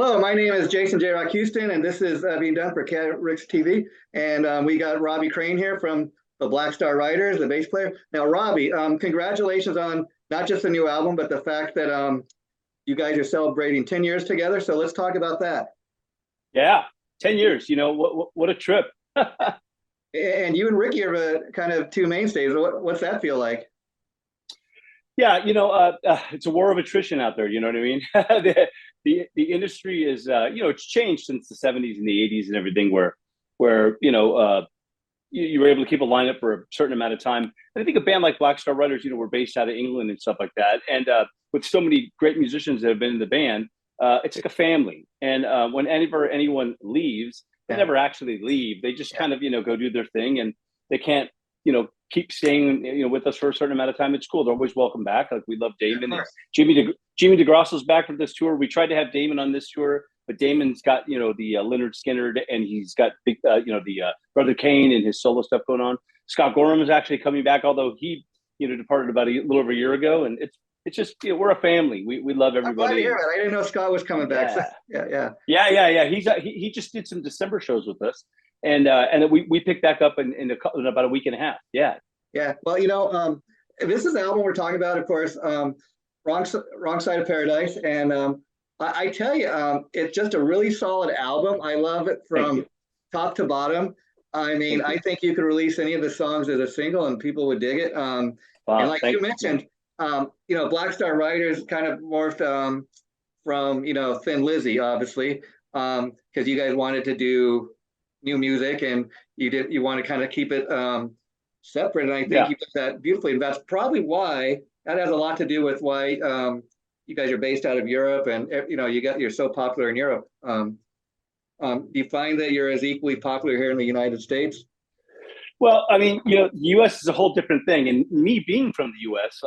Hello, my name is Jason JROCK Houston, and this is being done for Rick's TV. And we got Robbie Crane here from the Black Star Riders, the bass player. Now, Robbie, congratulations on not just the new album, but the fact that you guys are celebrating 10 years together. So let's talk about that. Yeah, 10 years. What a trip. And you and Ricky are kind of two mainstays. What's that feel like? Yeah, it's a war of attrition out there. You know what I mean? The industry is, it's changed since the 70s and the 80s and everything where you were able to keep a lineup for a certain amount of time. And I think a band like Black Star Riders, we're based out of England and stuff like that. And with so many great musicians that have been in the band, it's like a family. And whenever anyone leaves, they never actually leave. They just kind of, go do their thing, and they can't, keep staying, with us for a certain amount of time. It's cool. They're always welcome back. Like, we love Damon. Jimmy DeGrosso's back for this tour. We tried to have Damon on this tour, but Damon's got, the Leonard Skinner, and he's got big, the Brother Kane and his solo stuff going on. Scott Gorham is actually coming back, although he, departed about a little over a year ago. And it's just, we're a family. We love everybody. I'm glad to hear it. I didn't know Scott was coming back. Yeah. So, he just did some December shows with us. And then we picked back up in about a week and a half. Yeah. Well, this is the album we're talking about, of course, Wrong Side of Paradise. And I tell you, it's just a really solid album. I love it from top to bottom. I mean, I think you could release any of the songs as a single and people would dig it. And like you mentioned, Black Star Riders kind of morphed from, Thin Lizzy, obviously, because you guys wanted to do new music, and you want to kind of keep it separate. And I think you did that beautifully. And that's probably why that has a lot to do with why you guys are based out of Europe, and you're so popular in Europe. Do you find that you're as equally popular here in the United States? Well, I mean, the U.S. is a whole different thing, and me being from the U.S.,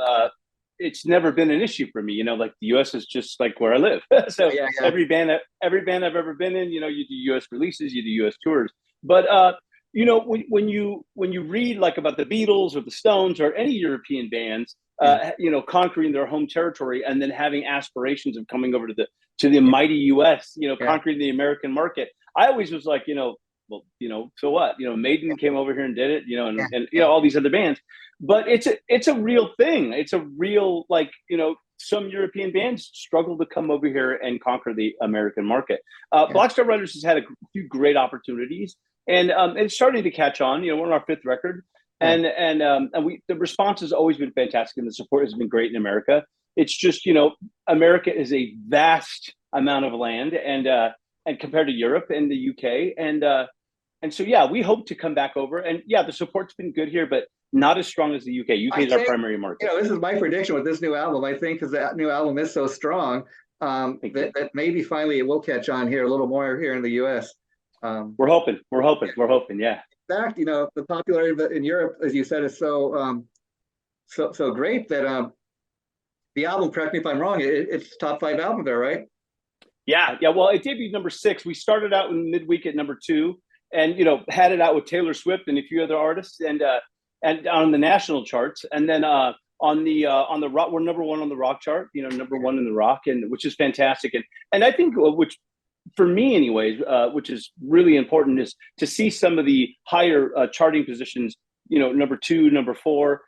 it's never been an issue for me. Like, the U.S. is just like where I live. So every band I've ever been in, you do U.S. releases, you do U.S. tours. But when you read like about the Beatles or the Stones or any European bands, conquering their home territory and then having aspirations of coming over to the mighty U.S., conquering the American market, I always was like, well, so what? Maiden came over here and did it, and all these other bands. But it's a real thing. It's a real, like, some European bands struggle to come over here and conquer the American market. Black Star Riders has had a few great opportunities, and it's starting to catch on. We're on our fifth record, and the response has always been fantastic, and the support has been great in America. It's just, America is a vast amount of land, and compared to Europe and the UK, and so we hope to come back over, and the support's been good here, but not as strong as the UK. UK is our primary market. This is my prediction with this new album. I think because that new album is so strong, that maybe finally it will catch on here a little more here in the US. We're hoping. Yeah. In fact, the popularity in Europe, as you said, is so great that the album, correct me if I'm wrong, it's top 5 album there, right? Yeah. Well, it debuted number 6. We started out in midweek at number 2, and had it out with Taylor Swift and a few other artists, and on the national charts, and then on the rock, we're number 1 on the rock chart. Number 1 in the rock, and which is fantastic. And I think which, for me anyways, which is really important, is to see some of the higher charting positions. Number 2, number 4,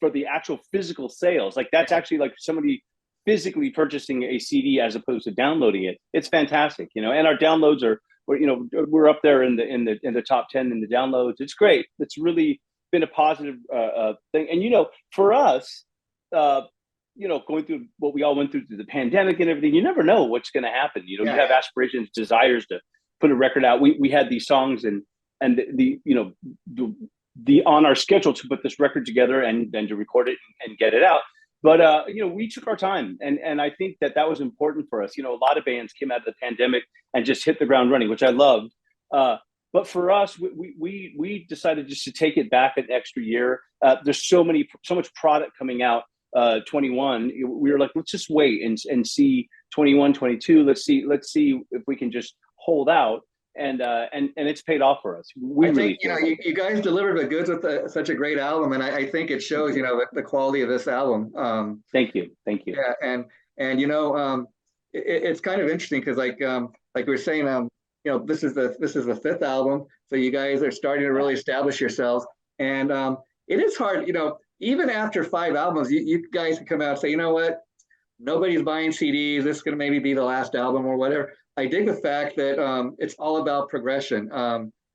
for the actual physical sales. Like, that's actually like somebody physically purchasing a CD as opposed to downloading it. It's fantastic, and our downloads we're up there in the top 10 in the downloads. It's great. It's really been a positive thing. And for us, going through what we all went through the pandemic and everything, you never know what's going to happen. You have aspirations, desires to put a record out. We had these songs and the on our schedule to put this record together and then to record it and get it out. But we took our time, and I think that was important for us. A lot of bands came out of the pandemic and just hit the ground running, which I loved. But for us, we decided just to take it back an extra year. There's so much product coming out. 21, we were like, let's just wait and see 21, 22. Let's see if we can just hold out. And it's paid off for us. I think you guys delivered the goods with such a great album, and I think it shows the quality of this album. Thank you. Yeah, and it's kind of interesting because like we were saying, this is the fifth album, so you guys are starting to really establish yourselves, and it is hard, even after five albums, you guys can come out and say, you know what, nobody's buying CDs. This is going to maybe be the last album or whatever. I dig the fact that it's all about progression.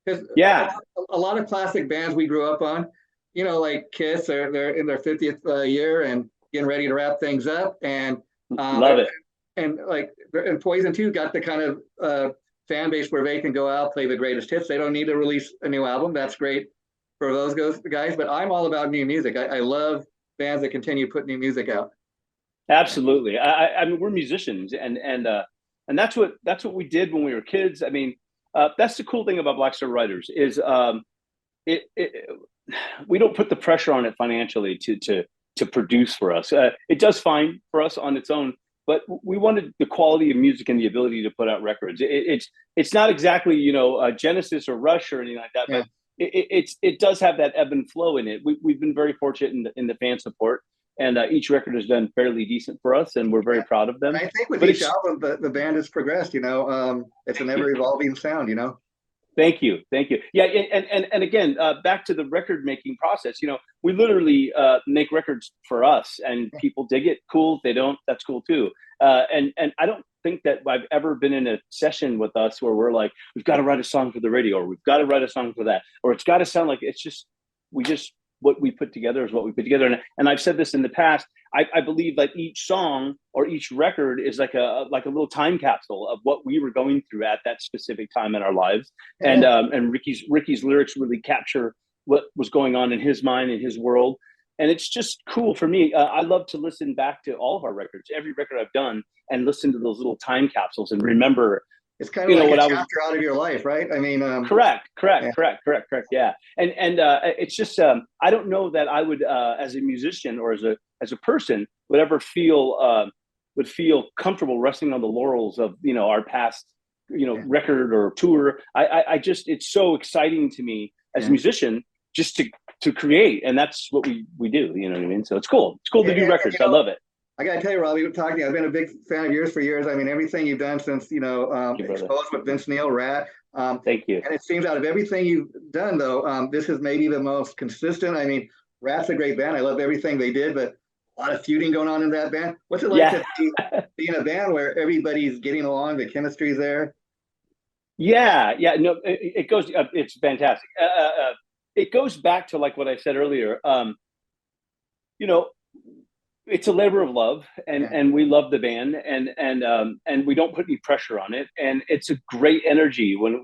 Because a lot of classic bands we grew up on, like Kiss, they're in their 50th year and getting ready to wrap things up. And love it. And Poison too got the kind of fan base where they can go out, play the greatest hits. They don't need to release a new album. That's great for those guys. But I'm all about new music. I love bands that continue putting new music out. Absolutely. I mean, we're musicians, and that's what we did when we were kids. I mean, that's the cool thing about Black Star Writers is we don't put the pressure on it financially to produce for us. It does fine for us on its own, but we wanted the quality of music and the ability to put out records. It's not exactly Genesis or Rush or anything like that, but it does have that ebb and flow in it. We've been very fortunate in the fan support. And each record has done fairly decent for us, and we're very proud of them. And I think with each album, the band has progressed. It's an ever-evolving sound. Thank you. Yeah, and again, back to the record making process. We literally make records for us, and people dig it. Cool. If they don't, that's cool too. And I don't think that I've ever been in a session with us where we're like, we've got to write a song for the radio, or we've got to write a song for that, or it's got to sound like what we put together is what we put together. And I've said this in the past, I believe that each song or each record is like a little time capsule of what we were going through at that specific time in our lives. Yeah. And Ricky's lyrics really capture what was going on in his mind, in his world. And it's just cool for me. I love to listen back to all of our records, every record I've done, and listen to those little time capsules and remember. It's kind of like a chapter out of your life, right? I mean, correct. Yeah. And it's just, I don't know that I would, as a musician or as a person, would ever feel comfortable resting on the laurels of, our past, record or tour. I just, it's so exciting to me as a musician just to create. And that's what we do, you know what I mean? So it's cool. It's cool to do records. I love it. I got to tell you, Robbie, I've been a big fan of yours for years. I mean, everything you've done since, Exposed with Vince Neil, Rat. Thank you. And it seems out of everything you've done, though, this is maybe the most consistent. I mean, Rat's a great band. I love everything they did, but a lot of feuding going on in that band. What's it like to be in a band where everybody's getting along, the chemistry's there? Yeah. No, it goes, it's fantastic. It goes back to like what I said earlier. It's a labor of love, and we love the band, and we don't put any pressure on it, and it's a great energy when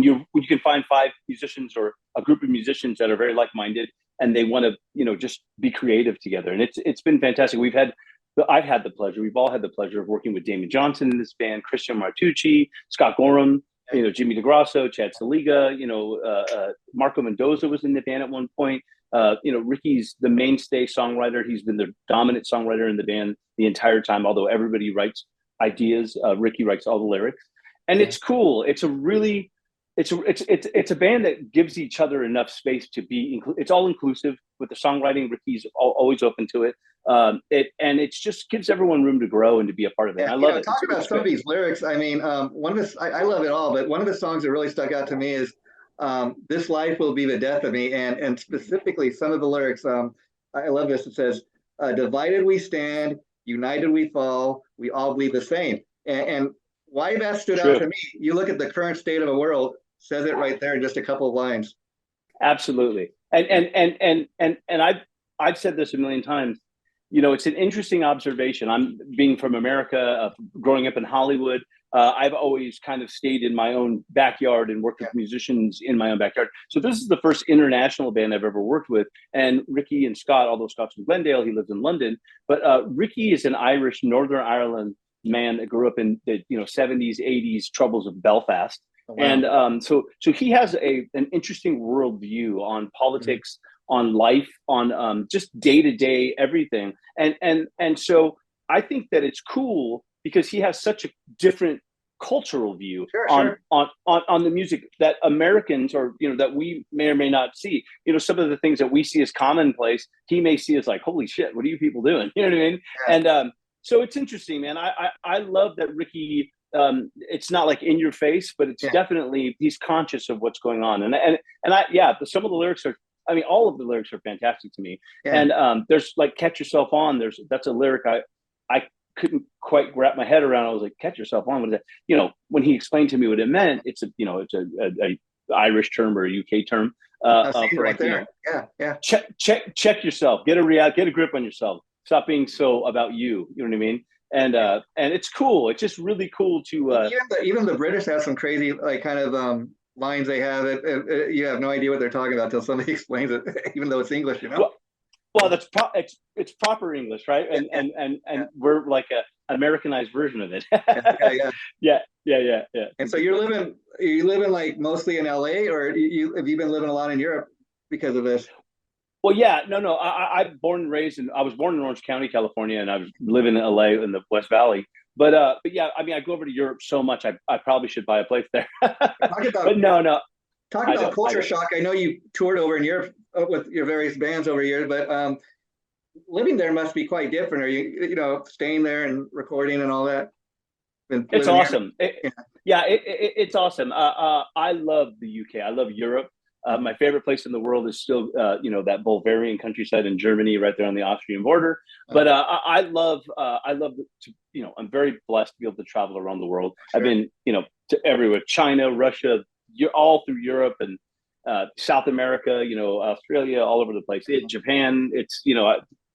you can find five musicians or a group of musicians that are very like-minded, and they want to just be creative together, and it's been fantastic. We've all had the pleasure of working with Damon Johnson in this band, Christian Martucci, Scott Gorham, Jimmy DeGrasso, Chad Saliga, Marco Mendoza was in the band at one point. Ricky's the mainstay songwriter. He's been the dominant songwriter in the band the entire time, although everybody writes ideas. Ricky writes all the lyrics, and it's cool. It's a band that gives each other enough space to be, it's all inclusive with the songwriting. Ricky's always open to it. It just gives everyone room to grow and to be a part of it. Yeah, I love it. Talk about some of these lyrics. I mean, I love it all, but one of the songs that really stuck out to me is "This Life Will Be the Death of Me," and specifically some of the lyrics. I love this. It says, "Divided we stand, united we fall. We all bleed the same." And why that stood out to me? You look at the current state of the world. Says it right there in just a couple of lines. Absolutely, and I've said this a million times. It's an interesting observation. I'm being from America, growing up in Hollywood. I've always kind of stayed in my own backyard and worked with musicians in my own backyard. So this is the first international band I've ever worked with. And Ricky and Scott, although Scott's from Glendale, he lives in London. But Ricky is an Irish, Northern Ireland man that grew up in the 70s, 80s troubles of Belfast. Oh, wow. And so he has an interesting worldview on politics, on life, on just day-to-day everything. And so I think that it's cool because he has such a different cultural view on the music that Americans that we may or may not see. Some of the things that we see as commonplace, he may see as like, holy shit, what are you people doing? You know what I mean? Yeah. And so it's interesting, man. I love that Ricky. It's not like in your face, but it's definitely he's conscious of what's going on, and I yeah. Some of the lyrics are. I mean, all of the lyrics are fantastic to me. And there's like "Catch Yourself On." That's a lyric I couldn't quite wrap my head around. I was like, "Catch yourself on." What is that? You know, when he explained to me what it meant, it's a Irish term or a UK term. For right there. Check yourself. Get a grip on yourself. Stop being so about you. You know what I mean? And it's cool. It's just really cool to. Even the British have some crazy like kind of lines they have. You have no idea what they're talking about until somebody explains it, even though it's English. You know. Well, it's proper English, right? And we're like a Americanized version of it. yeah. And so you living like mostly in LA, or have you been living a lot in Europe because of this? Well, yeah, no. I was born in Orange County, California, and I was living in LA in the West Valley. But yeah, I mean, I go over to Europe so much, I probably should buy a place there. But no. Talking about culture shock, I know you toured over in Europe with your various bands over here, but living there must be quite different. Are you staying there and recording and all that? It's awesome. It's awesome. I love the UK. I love Europe. My favorite place in the world is still, that Bulgarian countryside in Germany, right there on the Austrian border. But I love to, I'm very blessed to be able to travel around the world. Sure. I've been, to everywhere, China, Russia, all through Europe and South America, Australia, all over the place. Japan, it's,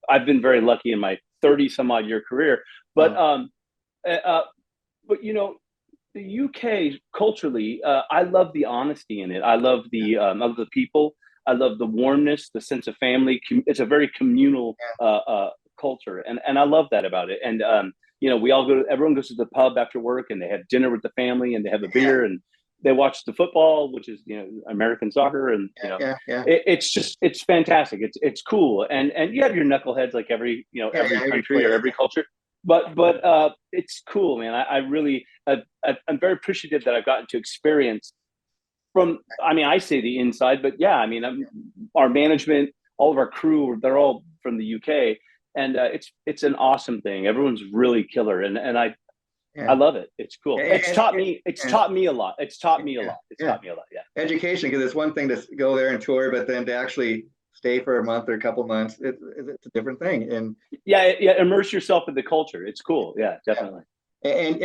I've been very lucky in my 30 some odd year career, but the UK culturally, I love the honesty in it. I love the people. I love the warmness, the sense of family. It's a very communal culture, and I love that about it. And everyone goes to the pub after work, and they have dinner with the family, and they have a beer, and they watch the football, which is American soccer, and it's fantastic. It's cool, and you have your knuckleheads like every country or every culture. But it's cool, man. I'm very appreciative that I've gotten to experience I say the inside, but yeah, I mean, our management, all of our crew, they're all from the UK, and it's an awesome thing. Everyone's really killer, and I love it. It's cool. It's taught me a lot. It's taught me a lot. Yeah. Education, because it's one thing to go there and tour, but then to actually stay for a month or a couple months, it's a different thing. And immerse yourself in the culture. It's cool. Yeah, definitely. And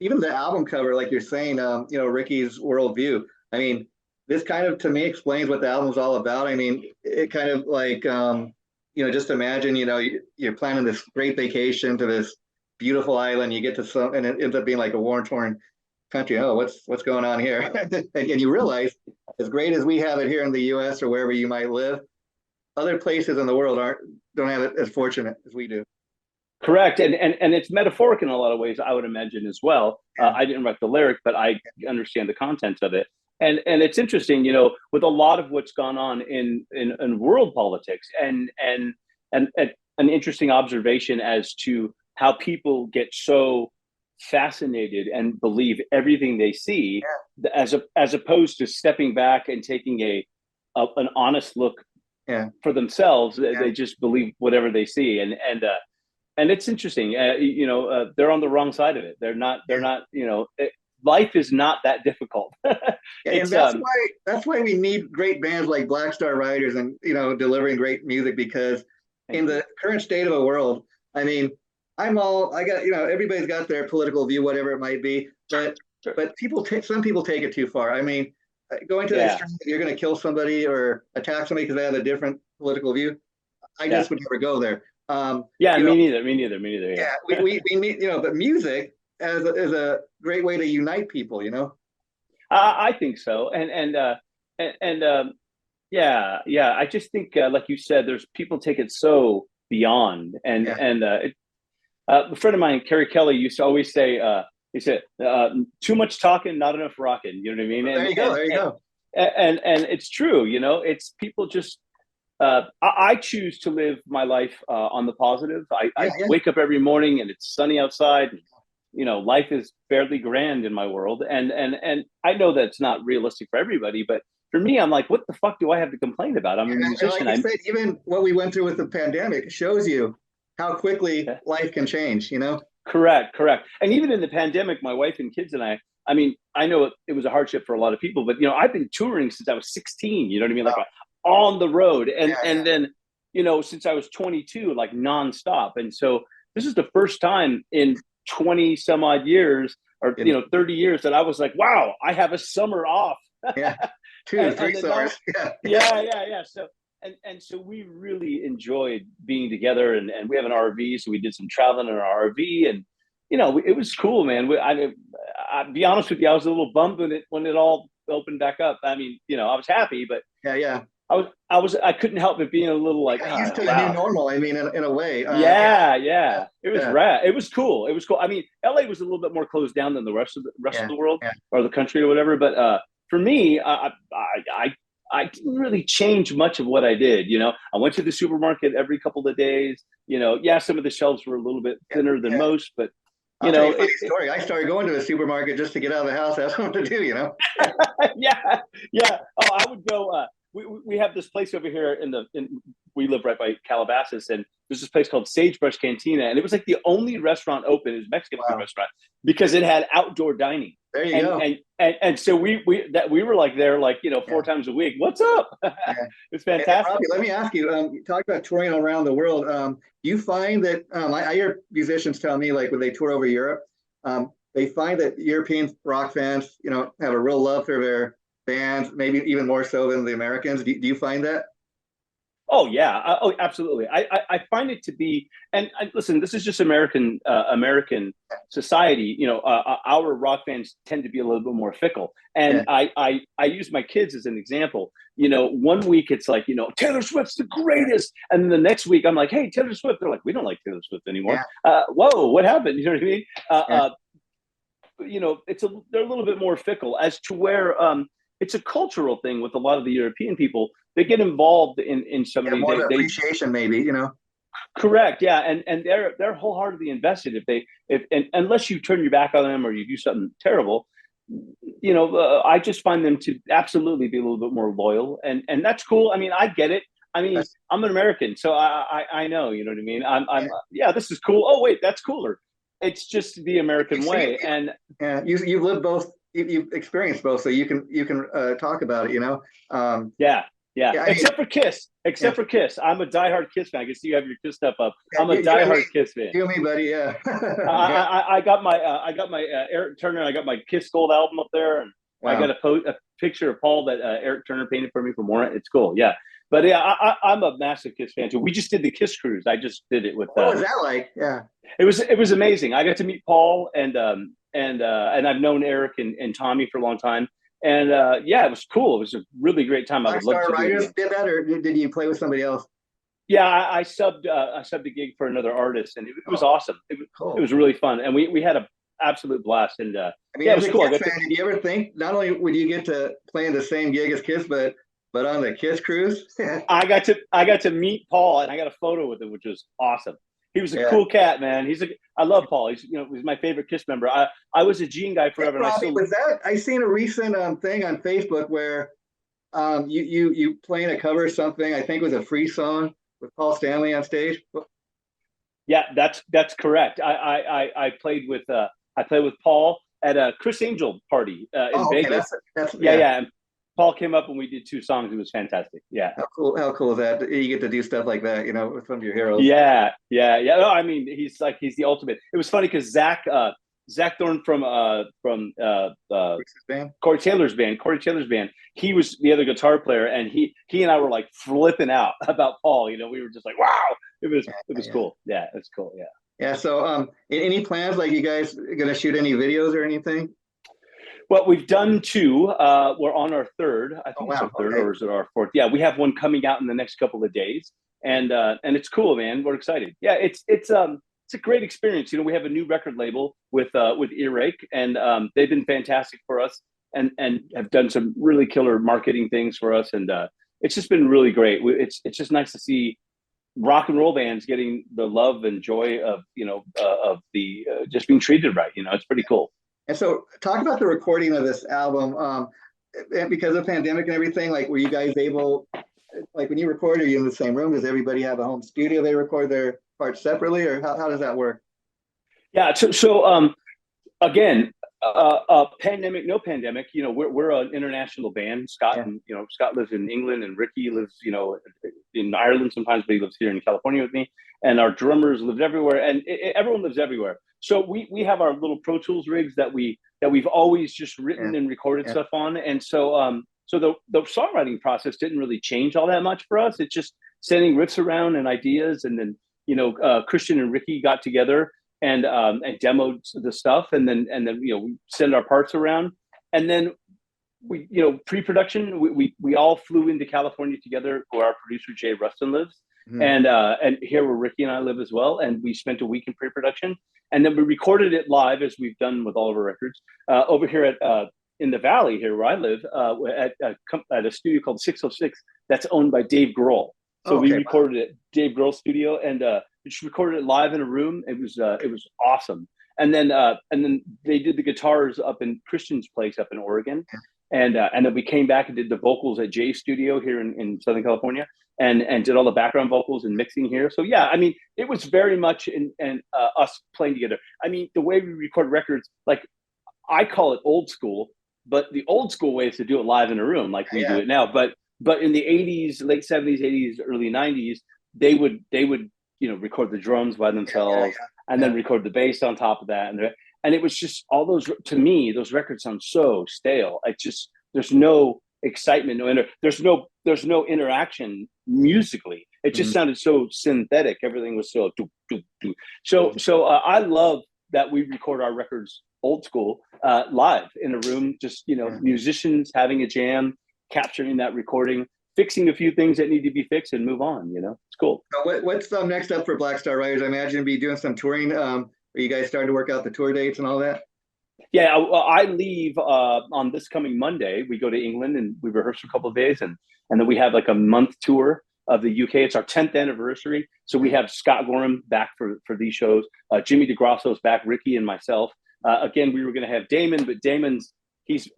even the album cover, like you're saying, Ricky's worldview. I mean, this kind of to me explains what the album's all about. I mean, it kind of like just imagine you're planning this great vacation to this beautiful island. You get to and it ends up being like a war-torn country. Oh, what's going on here? and you realize, as great as we have it here in the U.S. or wherever you might live, other places in the world don't have it as fortunate as we do. Correct, and it's metaphoric in a lot of ways, I would imagine as well. I didn't write the lyric, but I understand the content of it, and it's interesting, with a lot of what's gone on in world politics, and an interesting observation as to how people get so fascinated and believe everything they see, as opposed to stepping back and taking an honest look for themselves. They just believe whatever they see, and it's interesting. They're on the wrong side of it. They're not. Life is not that difficult. And that's why we need great bands like Black Star Riders and delivering great music, because in the current state of the world, I mean, everybody's got their political view, whatever it might be, but some people take it too far. I mean, going to the extreme that you're going to kill somebody or attack somebody because they have a different political view, I just would never go there. Me neither. Yeah, we need, but music is a great way to unite people, I think so. And I just think, like you said, there's people take it so beyond, a friend of mine, Kerry Kelly, used to always say, he said, too much talking, not enough rocking. You know what I mean? There you go. And it's true, it's people just, I choose to live my life on the positive. I wake up every morning and it's sunny outside. Life is fairly grand in my world. And I know that it's not realistic for everybody, but for me, I'm like, what the fuck do I have to complain about? I'm a musician. Like you said, even what we went through with the pandemic shows you how quickly life can change, you know? Correct, correct. And even in the pandemic, my wife and kids and I mean, I know it was a hardship for a lot of people, but I've been touring since I was 16. You know what I mean? Like on the road, and then since I was 22, like nonstop. And so this is the first time in 20 some odd years, or 30 years, that I was like, wow, I have a summer off. Yeah, 2 3 summers. Yeah. So so we really enjoyed being together, and we have an RV, so we did some traveling in our RV, and it was cool, man. I'll be honest with you, I was a little bummed when it all opened back up. I mean, I was happy, but yeah. I couldn't help but being a little like used to the new normal. I mean, in a way. Yeah. It was rad. It was cool. I mean, LA was a little bit more closed down than the rest of the world or the country or whatever. But for me, I didn't really change much of what I did. I went to the supermarket every couple of days. Some of the shelves were a little bit thinner than most, but I'll tell you a funny story. I started going to the supermarket just to get out of the house. That's what to do, Yeah. Oh, I would go. We have this place over here we live right by Calabasas, and there's this place called Sagebrush Cantina, and it was like the only restaurant open. It was a Mexican food restaurant because it had outdoor dining. There you go. And so we were like there 4 times a week. What's up? It's fantastic. Robbie, let me ask you. You talked about touring around the world. Do you find that I hear musicians tell me, like, when they tour over Europe, they find that European rock fans, have a real love for their bands, maybe even more so than the Americans. Do you find that? Oh yeah, oh absolutely. I find it to be, and listen, this is just American society. Our rock fans tend to be a little bit more fickle, and I use my kids as an example. 1 week it's like Taylor Swift's the greatest, and then the next week I'm like, hey, Taylor Swift. They're like, we don't like Taylor Swift anymore. Whoa, what happened? You know what I mean? They're a little bit more fickle, as to where it's a cultural thing with a lot of the European people. They get involved in some of more appreciation, maybe. Correct, yeah, and they're wholeheartedly invested. If unless you turn your back on them or you do something terrible, I just find them to absolutely be a little bit more loyal, and that's cool. I mean, I get it. I mean, I'm an American, so I know. You know what I mean? I'm this is cool. Oh wait, that's cooler. It's just the American way, and you've lived both. You've experienced both, so you can talk about it. Yeah. Except for Kiss. For Kiss. I'm a diehard Kiss fan. I can see you have your Kiss stuff up. I'm a diehard Kiss fan. You and me, buddy. Yeah. I got my Eric Turner. I got my Kiss Gold album up there, and I got a picture of Paul that Eric Turner painted for me from Warrant. It's cool. Yeah. But I'm a massive Kiss fan too. We just did the Kiss cruise. I just did it with. What was that like? Yeah. It was amazing. I got to meet Paul and I've known Eric and Tommy for a long time. And it was cool. It was a really great time. I would love to do it. Did that, or did you play with somebody else? Yeah, I subbed a gig for another artist, and it was awesome. It was really fun, and we had an absolute blast. And it was cool. Did you ever think not only would you get to play in the same gig as Kiss, but on the Kiss cruise? I got to meet Paul, and I got a photo with him, which was awesome. He was a cool cat, man. I love Paul. He's my favorite Kiss member. I was a Gene guy forever. Hey, Robbie, I seen a recent thing on Facebook where you playing a cover of something. I think it was a Free song with Paul Stanley on stage. Yeah, that's correct. I played with Paul at a Chris Angel party in Vegas. Yeah. And Paul came up and we did 2 songs. It was fantastic. Yeah. How cool is that? You get to do stuff like that, with some of your heroes. Yeah. No, I mean, he's the ultimate. It was funny because Zach Thorne from Corey Taylor's band. He was the other guitar player, and he and I were like flipping out about Paul. We were just like, wow. It was cool. Yeah, it's cool. Yeah. Yeah. So, any plans? Like, you guys gonna shoot any videos or anything? Well, we've done 2. We're on our 3rd. I think it's our 3rd, or is it our 4th? Yeah, we have one coming out in the next couple of days, and it's cool, man. We're excited. Yeah, it's a great experience. We have a new record label with JROCK, and they've been fantastic for us, and have done some really killer marketing things for us, and it's just been really great. It's just nice to see rock and roll bands getting the love and joy of the just being treated right. It's pretty cool. And so, talk about the recording of this album. And because of the pandemic and everything, like, were you guys able like when you record, are you in the same room? Does everybody have a home studio? They record their parts separately, or how does that work? Yeah. Again, pandemic, no pandemic. We're an international band. Scott Yeah. and Scott lives in England, and Ricky lives in Ireland sometimes, but he lives here in California with me. And our drummers live everywhere, and everyone lives everywhere. So we have our little Pro Tools rigs that we've always just written and recorded stuff on. And so the songwriting process didn't really change all that much for us. It's just sending riffs around and ideas, and then Christian and Ricky got together and demoed the stuff, and then we send our parts around, and then we pre-production we all flew into California together, where our producer Jay Rustin lives, and here where Ricky and I live as well, and we spent a week in pre-production, and then we recorded it live, as we've done with all of our records, over here at in the Valley here where I live, at a studio called 606 that's owned by Dave Grohl. So we recorded it at Dave Grohl's studio, and we just recorded it live in a room. It was awesome. And then they did the guitars up in Christian's place up in Oregon, and then we came back and did the vocals at Jay's studio here in Southern California, and did all the background vocals and mixing here. So yeah, I mean, it was very much in us playing together. I mean, the way we record records, like I call it old school, but the old school way is to do it live in a room like we do it now. But in the 80s, late 70s, 80s, early 90s, they would record the drums by themselves, and then record the bass on top of that. And it was just all those, to me, those records sound so stale. There's no excitement, there's no interaction musically. It just sounded so synthetic. Everything was so So I love that we record our records old school, live in a room, just musicians having a jam, capturing that recording, fixing a few things that need to be fixed, and move on. It's cool. What's next up for Black Star Riders? I imagine you'll be doing some touring. Are you guys starting to work out the tour dates and all that? Yeah, I leave on this coming Monday. We go to England and we rehearse for a couple of days, and then we have like a month tour of the UK. It's our 10th anniversary, so we have Scott Gorham back for these shows. Jimmy DeGrasso's back, Ricky and myself. Again, we were going to have Damon, but Damon's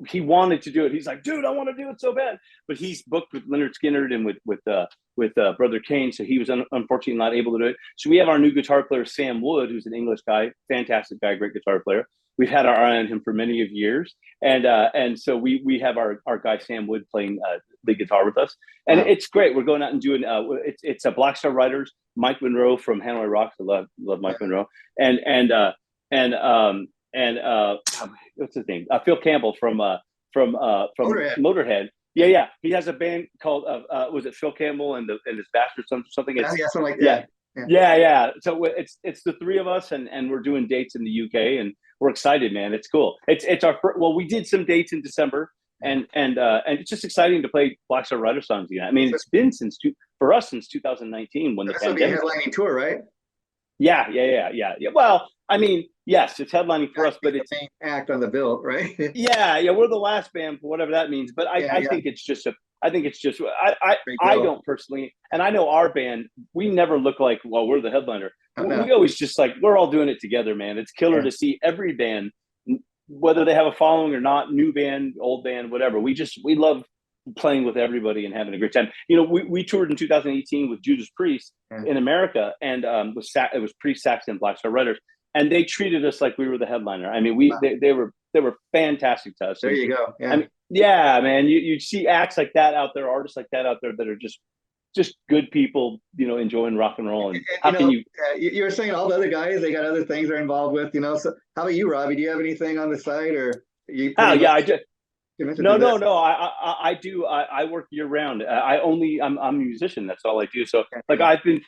he wanted to do it. He's like, dude, I want to do it so bad, but he's booked with Leonard Skinner and with Brother Kane, so he was unfortunately not able to do it. So we have our new guitar player Sam Wood, who's an English guy, fantastic guy, great guitar player. We've had our eye on him for many of years, and so we have our guy Sam Wood playing the guitar with us, and it's great. We're going out and doing it's a Black Star Riders. Mike Monroe from Hanoi Rocks, I love Mike Monroe, and what's his name? Phil Campbell from Motorhead. Yeah. He has a band called was it Phil Campbell and his Bastard something? Something like that. Yeah. So it's the three of us, and we're doing dates in the UK, and we're excited, man. It's cool. It's our we did some dates in December, and it's just exciting to play Black Star Rider songs again. I mean, it's been for us since 2019 when the pandemic. This will be a headlining tour, right? Yeah. Well, I mean, yes, it's headlining for us, but it's the main act on the bill, right? yeah, we're the last band for whatever that means. But I think it's just I don't personally, and I know our band, we never look like, well, we're the headliner. We always just like, we're all doing it together, man. It's killer to see every band, whether they have a following or not, new band, old band, whatever. We love playing with everybody and having a great time. We toured in 2018 with Judas Priest in America, and it was Priest, Saxon, Black Star Riders, and they treated us like we were the headliner. I mean, they were fantastic to us. There you go. Yeah. I mean, yeah, man, you see acts like that out there, artists like that out there that are just good people, enjoying rock and roll. And how can you? You were saying all the other guys, they got other things they're involved with, So how about you, Robbie? Do you have anything on the side, or you? I do. No. I do. I work year round. I'm a musician. That's all I do. So like I've been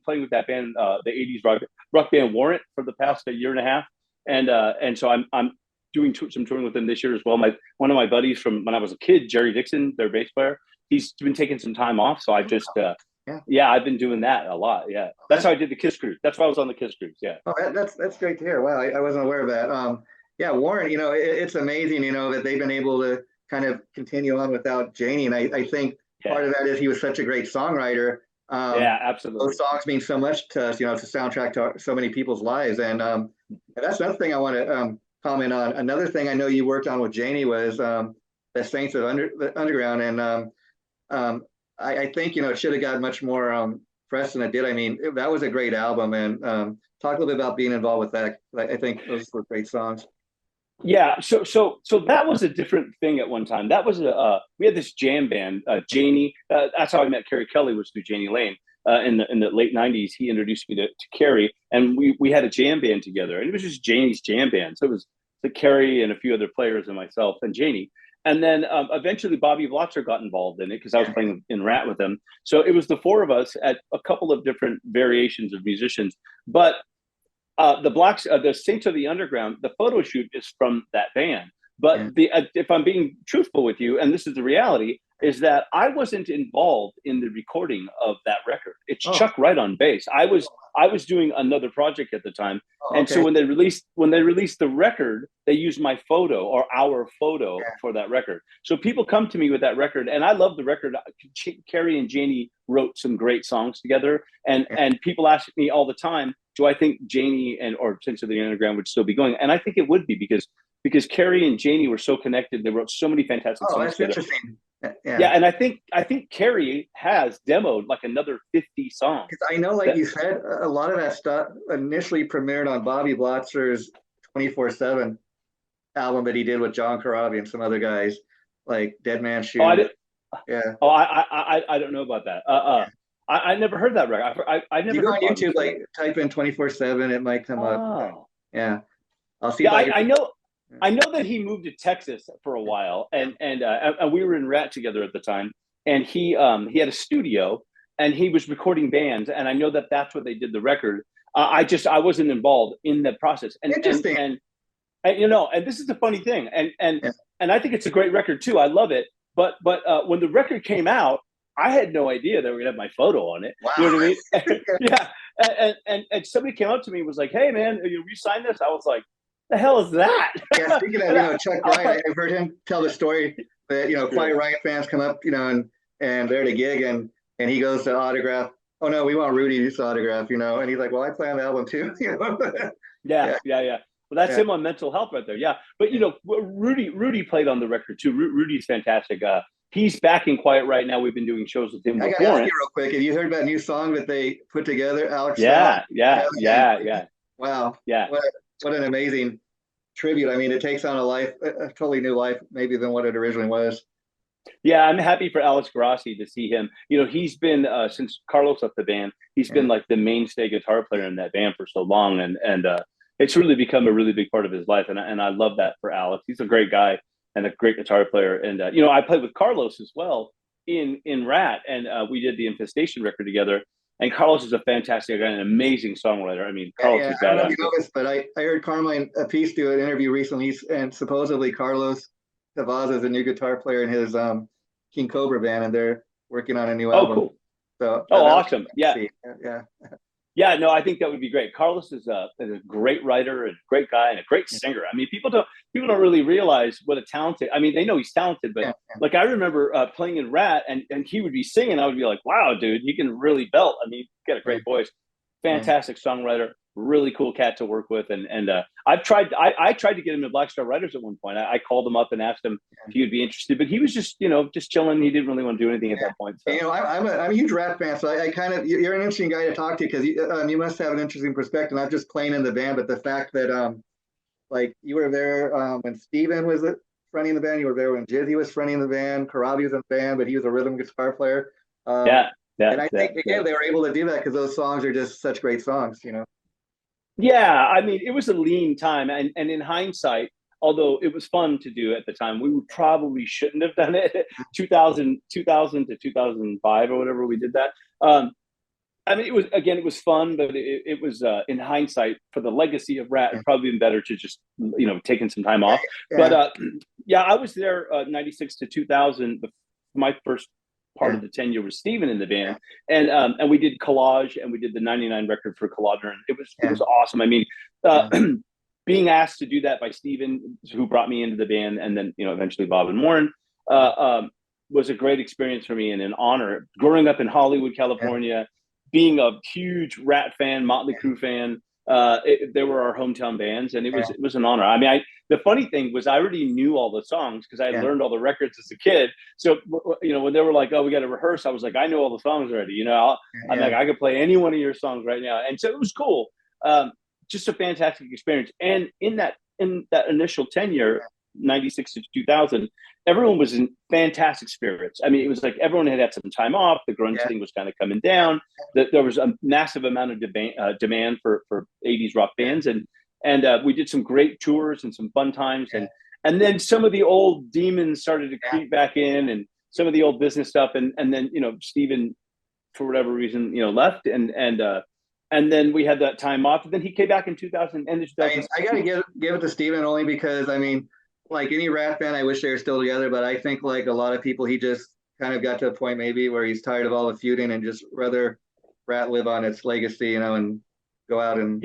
playing with that band, the 80s rock band Warrant, for the past year and a half, and so I'm doing some touring with them this year as well. One of my buddies from when I was a kid, Jerry Dixon, their bass player, he's been taking some time off. So I just I've been doing that a lot. Yeah, that's how I did the Kiss Cruise. That's why I was on the Kiss Cruise. Yeah. Oh, that's great to hear. Wow, I wasn't aware of that. Yeah, Warren, it's amazing, that they've been able to kind of continue on without Janie. And I think part of that is he was such a great songwriter. Yeah, absolutely. Those songs mean so much to us, it's a soundtrack to so many people's lives. And that's another thing I want to comment on. Another thing I know you worked on with Janie was the Saints of the Underground. And I think, it should have got much more press than it did. I mean, that was a great album. And talk a little bit about being involved with that. I think those were great songs. Yeah, so that was a different thing at one time. That was we had this jam band, Janie. That's how I met Kerry Kelly, was through Janie Lane. In the late '90s, he introduced me to Kerry, and we had a jam band together, and it was just Janie's jam band. So it was the Kerry and a few other players and myself and Janie. And then eventually Bobby Blotzer got involved in it because I was playing in Rat with him. So it was the four of us at a couple of different variations of musicians, but the Saints of the Underground, the photo shoot is from that band. But if I'm being truthful with you, and this is the reality, is that I wasn't involved in the recording of that record. It's Chuck Wright on bass. I was doing another project at the time, and so when they released the record, they used my photo or our photo for that record. So people come to me with that record, and I love the record. Kerry and Janie wrote some great songs together, and people ask me all the time, do I think Janie or Saints of the Underground would still be going? And I think it would be because Kerry and Janie were so connected. They wrote so many fantastic songs together. Interesting. Yeah, and I think Kerry has demoed like another 50 songs. Because I know, like you said, a lot of that stuff initially premiered on Bobby Blotzer's 24/7 album that he did with John Corabi and some other guys, like Dead Man's Shoes. I don't know about that. I never heard that record. I never. You go on YouTube, like type in 24/7, it might come up. Yeah, I'll see. Yeah, I know that he moved to Texas for a while, and we were in Rat together at the time, and he had a studio, and he was recording bands, and I know that that's what they did the record. I wasn't involved in the process, and interesting. And this is the funny thing, and I think it's a great record too. I love it, but when the record came out, I had no idea they were gonna have my photo on it. Wow. You know what I mean? Yeah, and somebody came up to me and was like, "Hey, man, you re-signed this?" I was like, the hell is that? Yeah, speaking of Chuck Wright, I've heard him tell the story that Quiet Riot fans come up, and they're at a gig and he goes to autograph. Oh no, we want Rudy to autograph, and he's like, well, I play on the album too, Yeah. Well, that's him on Mental Health right there. Yeah, but Rudy played on the record too. Rudy's fantastic. He's back in Quiet right now. We've been doing shows with him. I got to ask you real quick. Have you heard about a new song that they put together, Alex? Yeah. Wow. Yeah. What an amazing tribute. I mean, it takes on a totally new life, maybe than what it originally was. Yeah, I'm happy for Alex Grassi to see him. He's been, since Carlos left the band, he's been like the mainstay guitar player in that band for so long. And it's really become a really big part of his life. And I love that for Alex. He's a great guy and a great guitar player. And, I played with Carlos as well in Rat, and we did the Infestation record together. And Carlos is a fantastic guy, an amazing songwriter. I mean, Carlos is badass. I don't know if you know this, but I heard Carmine Appice do an interview recently, and supposedly Carlos Tavares is a new guitar player in his King Cobra band, and they're working on a new album. Oh, cool. So, awesome. Yeah. Yeah. Yeah, no, I think that would be great. Carlos is a great writer and great guy and a great singer. I mean, people don't really realize what a talented. I mean, they know he's talented, but like I remember playing in Rat, and he would be singing. I would be like, "Wow, dude, you can really belt." I mean, he's got a great voice, fantastic songwriter, really cool cat to work with. And I've tried. I tried to get him to Black Star Writers at one point. I called him up and asked him if he would be interested, but he was just chilling. He didn't really want to do anything at that point. So. I'm a huge Rat fan, so I kind of you're an interesting guy to talk to because you must have an interesting perspective, not just playing in the band, but the fact that like you were there when Steven was fronting the band, you were there when Jizzy was fronting the band, Corabi was in the band, but he was a rhythm guitar player. And I think again they were able to do that because those songs are just such great songs, Yeah, I mean, it was a lean time, and in hindsight, although it was fun to do at the time, we probably shouldn't have done it. 2000 to 2005 or whatever we did that. I mean, it was fun, but it was in hindsight for the legacy of Rat, it'd probably been better to just taking some time off. But I was there 96 to 2000. My first part of the tenure was Steven in the band, and we did Collage, and we did the 99 record for Collage, and it was awesome. I mean, being asked to do that by Steven, who brought me into the band, and then eventually Bob and Warren, was a great experience for me and an honor. Growing up in Hollywood, California, being a huge Rat fan, Motley Crue fan, they were our hometown bands, and it was an honor. I mean, the funny thing was I already knew all the songs because I had learned all the records as a kid. So when they were like, "Oh, we got to rehearse," I was like, "I know all the songs already." I'm like, I could play any one of your songs right now, and so it was cool. Just a fantastic experience. And in that initial tenure, 96 to 2000, everyone was in fantastic spirits. I mean, it was like everyone had some time off. The grunge thing was kind of coming down. There was a massive amount of demand for 80s rock bands, and we did some great tours and some fun times. And then some of the old demons started to creep back in, and some of the old business stuff. And then Steven, for whatever reason, left, and then we had that time off. And then he came back in 2000. And I got to give it to Steven only because, I mean, like any Rat band, I wish they were still together. But I think like a lot of people, he just kind of got to a point maybe where he's tired of all the feuding and just rather Rat live on its legacy, and go out and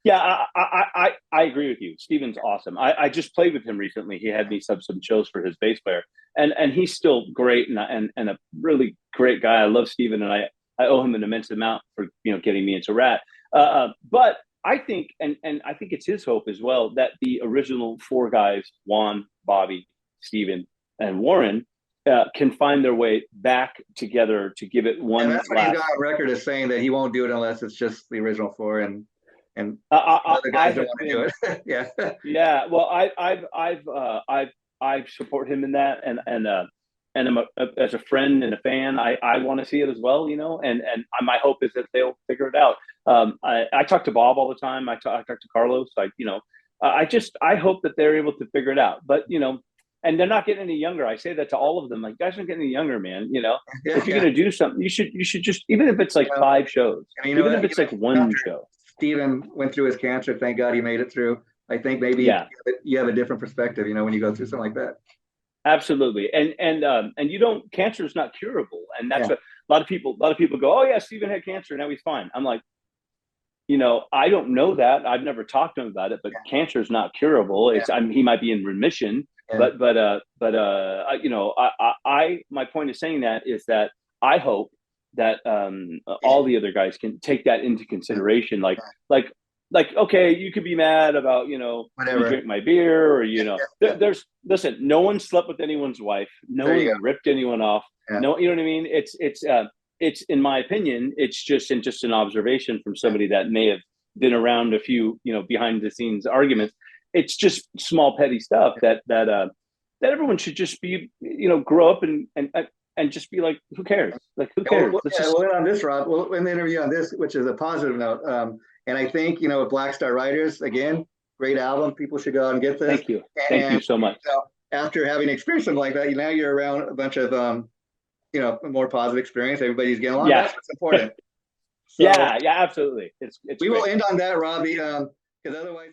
I agree with you. Steven's awesome. I just played with him recently. He had me sub some shows for his bass player, and he's still great and a really great guy. I love Steven, and I owe him an immense amount for getting me into Rat. But I think, and I think it's his hope as well, that the original four guys, Juan, Bobby, Steven, and Warren, can find their way back together to give it one. And that's what he's got on record as saying that he won't do it unless it's just the original four, and other guys don't want to do it. Yeah. Well, I support him in that, and I'm as a friend and a fan, I want to see it as well, and my hope is that they'll figure it out. I talk to Bob all the time. I talk to Carlos. I hope that they're able to figure it out. But and they're not getting any younger. I say that to all of them. Like, guys aren't getting any younger, man. If you're gonna do something, you should just, even if it's like 5 shows, even if it's like one show. Steven went through his cancer. Thank God he made it through. I think maybe you have a different perspective, when you go through something like that. Absolutely. And cancer is not curable. And that's what a lot of people go, "Oh yeah, Steven had cancer. Now he's fine." I'm like, I don't know that. I've never talked to him about it, but cancer is not curable. He might be in remission, but my point of saying that is that I hope that all the other guys can take that into consideration. Like, okay, you could be mad about, whatever, you drink my beer, or, listen, no one slept with anyone's wife. No one ripped anyone off. No, you know what I mean? It's in my opinion, it's just an observation from somebody that may have been around a few, behind the scenes arguments. It's just small, petty stuff that everyone should just be, grow up and just be like, who cares? Like, who cares? We'll end on this, Rob. We'll end the interview on this, which is a positive note. And I think, with Black Star Riders, again, great album. People should go out and get this. Thank you. Thank you so much. After having experienced something like that, now you're around a bunch of, a more positive experience. Everybody's getting along. That's what's important. So, yeah, absolutely. It's we will end on that, Robbie, because otherwise.